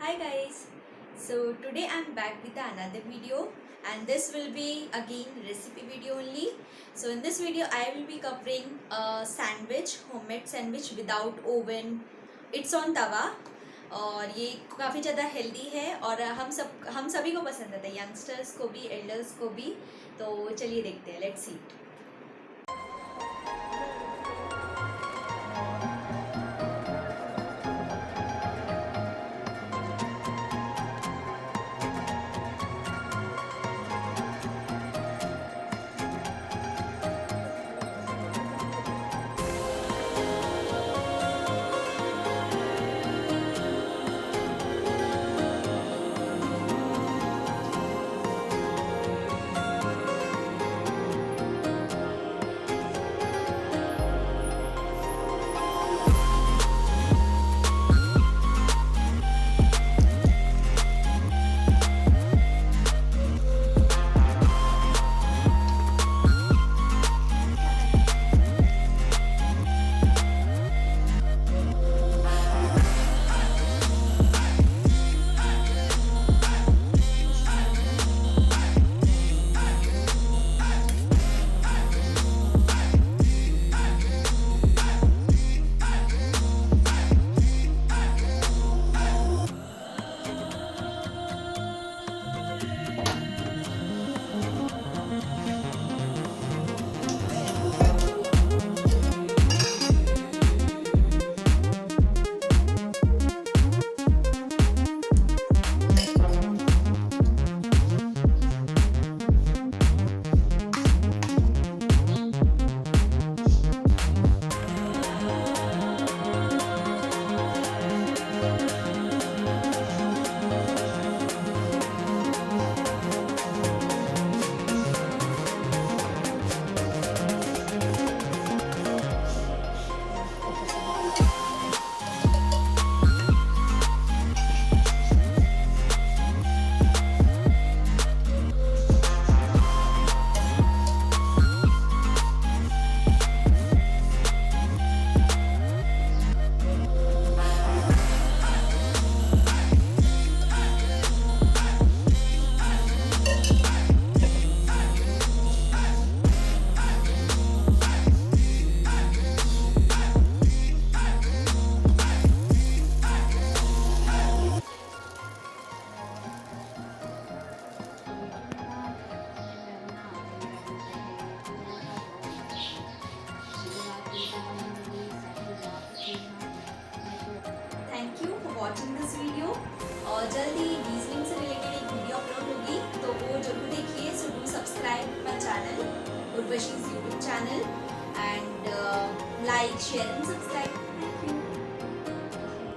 Hi guys, so today I'm back with another video and this will be again recipe video only. So in this video I will be covering a sandwich, homemade sandwich without oven. It's on तवा और ये काफ़ी ज़्यादा healthy है और हम सभी को पसंद आता है, यंगस्टर्स को भी, एल्डर्स को भी. तो चलिए देखते हैं, let's see. Thank you for watching this video. और जल्दी रीजनिंग से रिलेटेड एक वीडियो अपलोड होगी तो वो जरूर देखिए. So do subscribe my channel, Urvashi's YouTube channel, and like, share and subscribe.